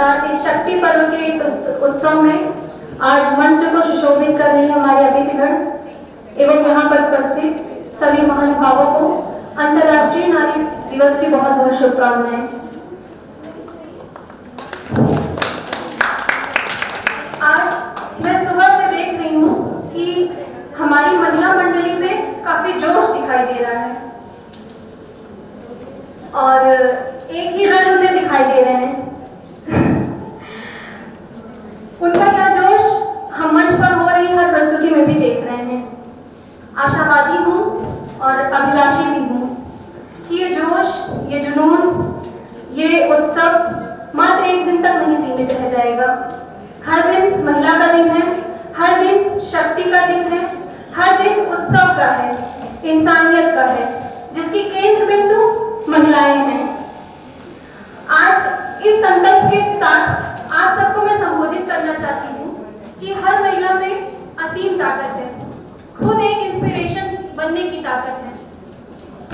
अर्थात इस शक्ति पर्व के इस उत्सव में आज मंच को सुशोभित कर रही हमारे अतिथिगण एवं यहाँ पर उपस्थित सभी महानुभावों को अंतर्राष्ट्रीय नारी दिवस की बहुत बहुत शुभकामनाएं। आज मैं सुबह से देख रही हूँ कि हमारी महिला मंडली में काफी जोश दिखाई दे रहा है और एक ही रंग उन्हें दिखाई दे रहे हैं। उनका यह जोश हम मंच पर हो रही हर प्रस्तुति में भी देख रहे हैं। आशावादी हूँ और अभिलाषी भी हूँ कि ये जोश, ये जुनून, ये उत्सव मात्र एक दिन तक नहीं सीमित रह जाएगा। हर दिन महिला का दिन है, हर दिन शक्ति का दिन है, हर दिन उत्सव का है, इंसानियत का है, जिसकी केंद्र बिंदु महिलाएं हैं। आज इस संकल्प के साथ आप सबको मैं संबोधित करना चाहती हूँ कि हर महिला में असीम ताकत है, खुद एक इंस्पिरेशन बनने की ताकत है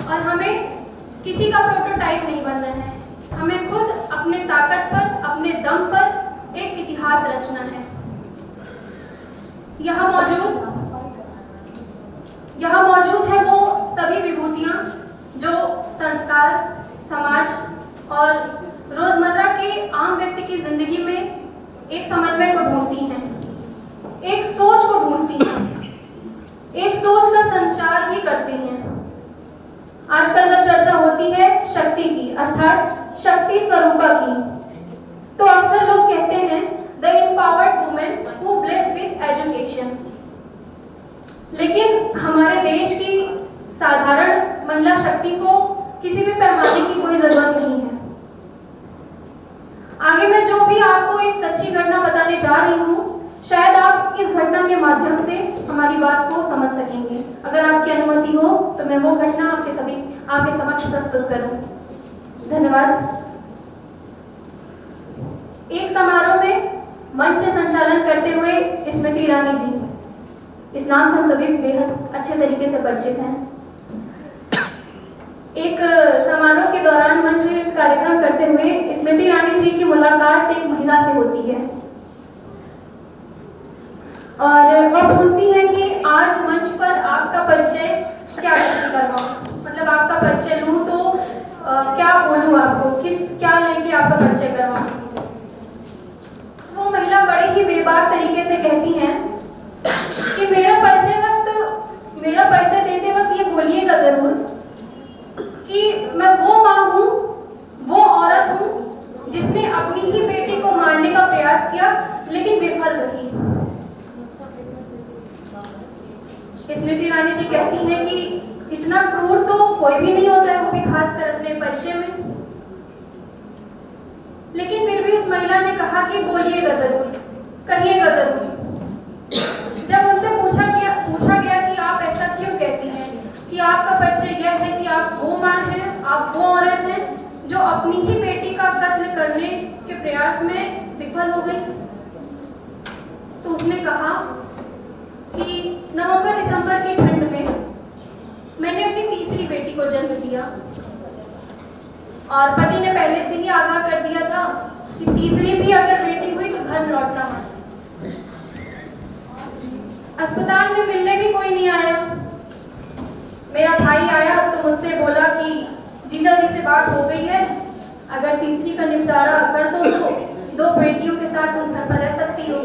और हमें किसी का प्रोटोटाइप नहीं बनना है। हमें खुद अपने ताकत पर, अपने दम पर एक इतिहास रचना है। यहाँ मौजूद है वो सभी विभूतियाँ जो संस्कार, समाज और रोजमर्रा के आम व्यक्ति की जिंदगी में एक समन्वय को ढूंढती हैं, एक सोच को ढूंढती हैं, एक सोच का संचार भी करती हैं। आजकल जब चर्चा होती है शक्ति की, अर्थात शक्ति स्वरूपा की, तो अक्सर लोग कहते हैं the empowered women who blessed with education. लेकिन हमारे देश की साधारण महिला शक्ति को किसी भी पैमाने की कोई जरूरत नहीं है। आगे मैं जो भी आपको एक सच्ची घटना बताने जा रही हूँ, शायद आप इस घटना के माध्यम से हमारी बात को समझ सकेंगे। अगर आपकी अनुमति हो तो मैं वो घटना आपके समक्ष प्रस्तुत करूं। धन्यवाद। एक समारोह में मंच संचालन करते हुए स्मृति ईरानी जी, इस नाम से हम सभी बेहद अच्छे तरीके से परिचित हैं। एक समारोह के दौरान मंच कार्यक्रम करते हुए स्मृति ईरानी जी की मुलाकात एक महिला से होती है और वह पूछती है कि आज मंच पर आपका परिचय क्या करवाऊं, मतलब आपका परिचय लूं तो क्या बोलूं आपको, क्या लेके आपका परिचय करवाऊं। वो महिला बड़े ही बेबाक तरीके से कहती हैं कि मेरा परिचय देते वक्त ये बोलिएगा जरूर कि मैं वो माँ हूँ, वो औरत हूँ जिसने अपनी ही बेटी को मारने का प्रयास किया लेकिन विफल रही। स्मृति ईरानी जी कहती हैं कि इतना क्रूर तो कोई भी नहीं होता है, वो भी खासकर अपने परिचय में। लेकिन फिर भी उस महिला ने कहा कि बोलिएगा जरूर, कहिएगा जरूर। जब उनसे पूछा गया कि आप ऐसा क्यों कहती हैं, कि आपका परिचय यह है कि आप वो माँ हैं, आप वो औरत हैं जो अपनी ही बेटी का कत्ल करने के प्रयास में विफल हो गई, तो उसने कहा कि नवंबर-दिसंबर की ठंड में मैंने अपनी तीसरी बेटी को जन्म दिया और पति ने पहले से ही आगाह कर दिया था कि तीसरी भी अगर बेटी हुई तो घर लौटना मत। अस्पताल में मिलने भी कोई नहीं आया। मेरा भाई आया तो मुझसे बोला कि जीजा जी से बात हो गई है, अगर तीसरी का निपटारा कर दो तो 2 बेटियों के साथ तुम घर पर रह सकती हो।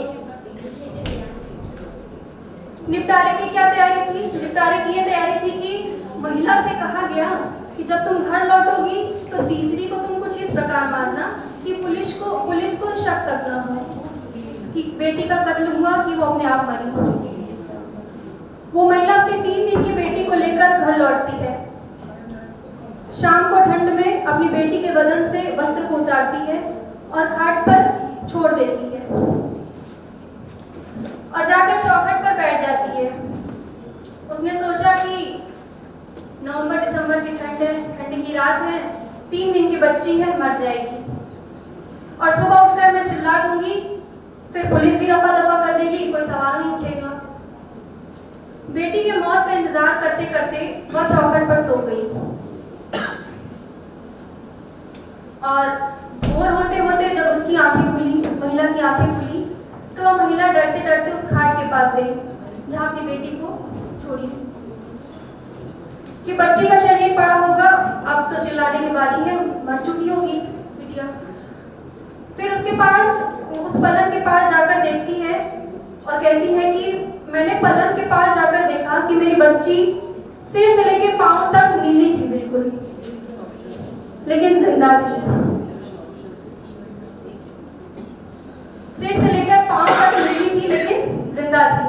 निपटारे की क्या तैयारी थी? निपटारे की ये तैयारी थी कि महिला से कहा गया कि जब तुम घर लौटोगी तो तीसरी को तुम कुछ इस प्रकार मारना कि पुलिस को शक तक न हो कि बेटी का कत्ल हुआ, कि वो अपने आप मरी। वो महिला अपनी 3 दिन की बेटी को लेकर घर लौटती है। शाम को ठंड में अपनी बेटी के बदन से वस्त्र को उतारती है और खाट पर छोड़ देती है और जाकर चौखट पर बैठ जाती है। उसने सोचा कि नवंबर-दिसंबर की ठंड है, ठंड की रात है, 3 दिन की बच्ची है, मर जाएगी और सुबह उठकर मैं चिल्ला दूंगी, फिर पुलिस भी रफा दफा कर देगी, कोई सवाल नहीं उठेगा। बेटी के मौत का इंतजार करते करते वह चौखट पर सो गई और भोर होते होते जब उसकी आंखें खुली महिला की आंखें खुली तो वह महिला डरते डरते उस खाट के पास गई जहां अपनी बेटी को छोड़ी थी कि बच्ची का शरीर पड़ा होगा, अब तो चिल्लाने के बाद ही है, मर चुकी होगी बिटिया। फिर उसके पास, उस पलंग के पास जाकर देखती है और कहती है कि मैंने पलंग के पास जाकर देखा कि मेरी बच्ची सिर से लेकर पांव तक नीली थी बिल्कुल, लेकिन जिंदा थी। सिर से लेकर पांव तक नीली थी लेकिन जिंदा थी।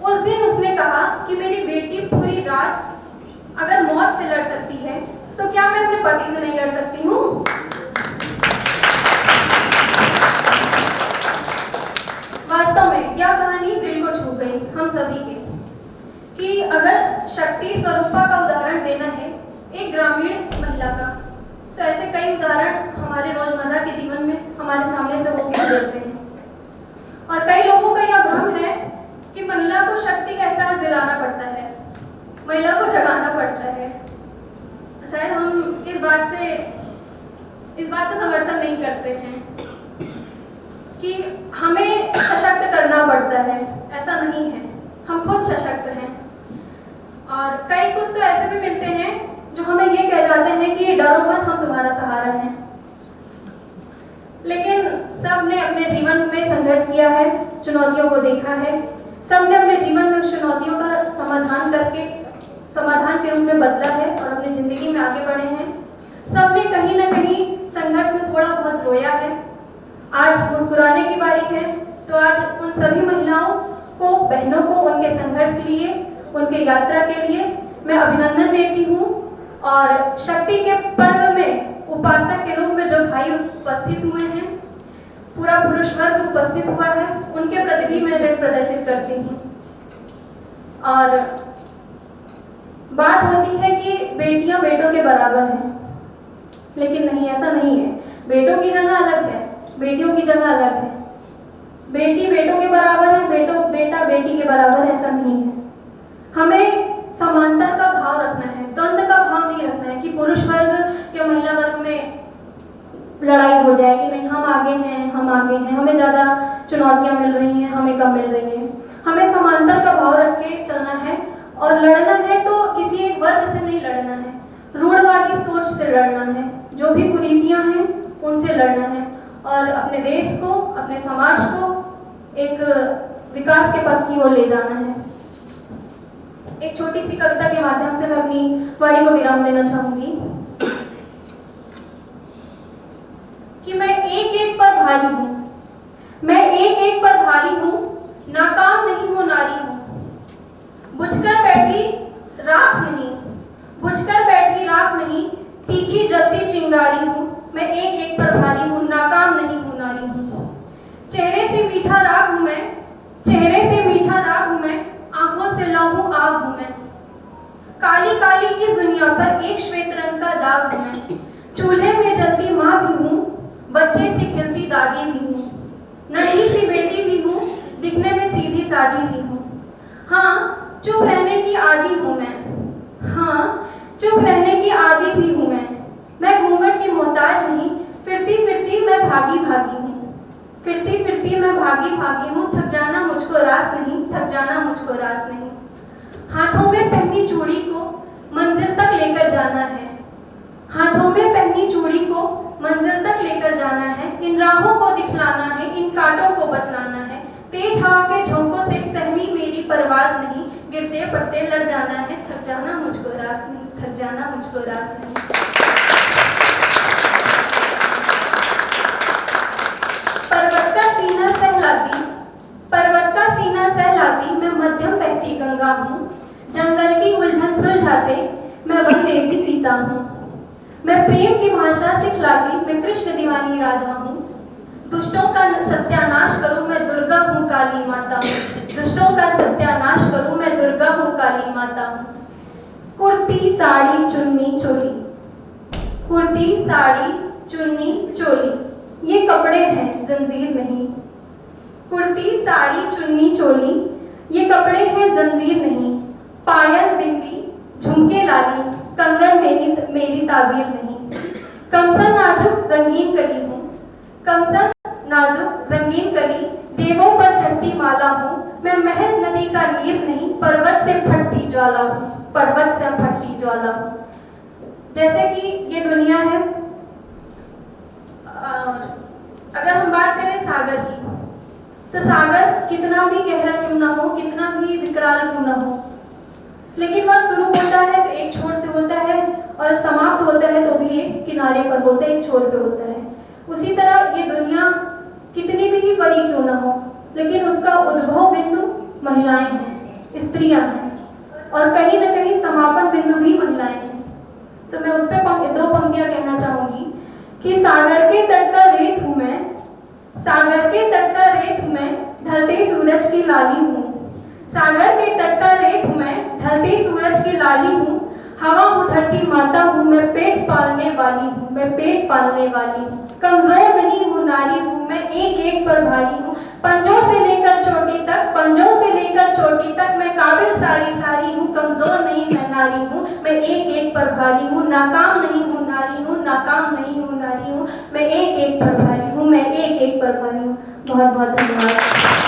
उस दिन उसने कहा कि मेरी बेटी पूरी रात अगर मौत से लड़ सकती है तो क्या मैं अपने पति से नहीं लड़ सकती हूँ? वास्तव में यह कहानी दिल को छू गई हम सभी के कि अगर शक्ति स्वरूपा का उदाहरण देना है एक ग्रामीण महिला का, तो ऐसे कई उदाहरण हमारे रोजमर्रा के जीवन में हमारे सामने से होकर देखते हैं। और कई लोगों का यह भ्रम है कि महिला को शक्ति का एहसास दिलाना पड़ता है, महिला को जगाना पड़ता है। शायद हम इस बात का समर्थन नहीं करते हैं कि हमें सशक्त करना पड़ता है, ऐसा नहीं है, हम खुद सशक्त हैं। और कई कुछ तो ऐसे भी मिलते हैं जो हमें ये कह जाते हैं कि डरो मत, हम तुम्हारा सहारा हैं। लेकिन सब ने अपने जीवन में संघर्ष किया है, चुनौतियों को देखा है, सब ने अपने जीवन में उस चुनौतियों का समाधान के रूप में बदला है और अपनी जिंदगी में आगे बढ़े हैं। सब ने कहीं ना कहीं संघर्ष में थोड़ा बहुत रोया है। आज मुस्कुराने की बारी है, तो आज उन सभी महिलाओं को, बहनों को उनके संघर्ष के लिए, उनके यात्रा के लिए मैं अभिनंदन देती हूँ। और शक्ति के पर्व में उपासक के रूप में जो भाई उपस्थित हुए हैं, पूरा पुरुष वर्ग उपस्थित हुआ है, उनके प्रति भी मैं नृत्य प्रदर्शित करती हूँ। और बात होती है कि बेटियां बेटों के बराबर हैं, लेकिन नहीं, ऐसा नहीं है। बेटों की जगह अलग है, बेटियों की जगह अलग है। बेटी बेटों के बराबर है, बेटा बेटी के बराबर है, ऐसा नहीं है। हमें समांतर का भाव रखना है, द्वंद्व का भाव नहीं रखना है कि पुरुष वर्ग या महिला वर्ग में लड़ाई हो जाए कि नहीं हम आगे हैं, हमें ज़्यादा चुनौतियां मिल रही हैं, हमें कम मिल रही हैं। हमें समांतर का भाव रख के चलना है और लड़ना है तो किसी एक वर्ग से नहीं लड़ना है, रूढ़वादी सोच से लड़ना है, जो भी कुरीतियां हैं उनसे लड़ना है और अपने देश को, अपने समाज को एक विकास के पथ की ओर ले जाना है। एक छोटी सी कविता के माध्यम से मैं अपनी वाणी को विराम देना चाहूंगी कि मैं एक एक पर भारी हूँ, मैं एक एक पर भारी हूँ, नाकाम नहीं हूँ, नारी हूँ। बुझकर बैठी राख नहीं, तीखी जलती चिंगारी हूँ। मैं एक एक पर भारी हूँ, नाकाम नहीं हूँ, नारी हूँ। चेहरे से मीठा राग हूँ मैं, आंखों से लहू आग हूँ मैं। काली काली इस दुनिया पर एक श्वेत रंग का दाग हूँ मैं। चूल्हे में जलती माँ भी हूँ, बच्चे से खिलती दादी भी हूँ। नन्ही सी बेटी भी हूँ, दिखने में सीधी सादी सी हूँ। हाँ, चुप रहने की आदी हूँ मैं, चुप रहने की आदी भी हूँ मैं घूंघट की मोहताज नहीं, फिरती फिरती मैं भागी भागी हूँ। थक जाना मुझको रास नहीं। हाथों में पहनी चूड़ी को मंजिल तक लेकर जाना है, इन राहों को दिखलाना है, इन कांटों को बतलाना है। तेज हवा के झोंकों से सहमी मेरी परवाज नहीं, गिरते पड़ते लड़ जाना है, थक जाना मुझको रास नहीं। पर्वत का सीना सहलाती मैं मध्यम बहती गंगा हूँ। जंगल की उलझन सुलझाते मैं वन देवी सीता हूँ। मैं प्रेम की भाषा सिखलाती मैं कृष्ण दीवानी राधा हूँ। दुष्टों का सत्यानाश करूँ मैं दुर्गा हूँ काली माता हूँ। कुर्ती साड़ी चुन्नी चोली ये कपड़े हैं जंजीर नहीं। कुर्ती साड़ी चुन्नी चोली ये कपड़े हैं जंजीर नहीं। पायल बिंदी झुमके लाली कंगन मेरी ताबीर नहीं। कमसन नाजुक रंगीन रंगीन कली, देवों पर चढ़ती माला हूँ। मैं महज नदी का नीर नहीं, पर्वत से फटती ज्वाला हूँ, पर्वत से फटती ज्वाला हूँ। जैसे कि ये दुनिया है, अगर हम बात करें सागर की, तो सागर कितना भी गहरा क्यों ना हो, कितना भी विकराल क्यों ना हो, लेकिन वह शुरू होता है तो एक छोर से होता है और समाप्त होता है तो भी एक किनारे पर होता है, एक छोर पे होता है। उसी तरह ये दुनिया कितनी भी बड़ी क्यों ना हो, लेकिन उसका उद्भव बिंदु महिलाएं हैं, स्त्रियां हैं, और कहीं ना कहीं समापन बिंदु भी महिलाएं हैं। तो मैं उस पर दो पंक्तियां कहना चाहूंगी कि सागर के तट का रेत हूं मैं, सागर के तट का रेत हूं मैं, ढलते सूरज की लाली हूँ। सागर के तट का रेत हूं मैं, ढलते सूरज की लाली हूँ। हवा हूँ, धरती माता हूँ, मैं पेट पालने वाली हूँ, मैं पेट पालने वाली हूँ। कमजोर नहीं हूँ, नारी हूँ, मैं एक एक पर भारी हूँ। पंजों से लेकर चोटी तक, पंजों से लेकर चोटी तक, मैं काबिल सारी सारी हूँ। कमजोर नहीं मैं नारी हूँ, मैं एक एक पर भारी हूँ। नाकाम नहीं हूँ, नारी हूँ, नाकाम नहीं हूँ, नारी हूँ, मैं एक एक पर भारी हूँ, मैं एक एक पर भारी हूँ। बहुत बहुत धन्यवाद।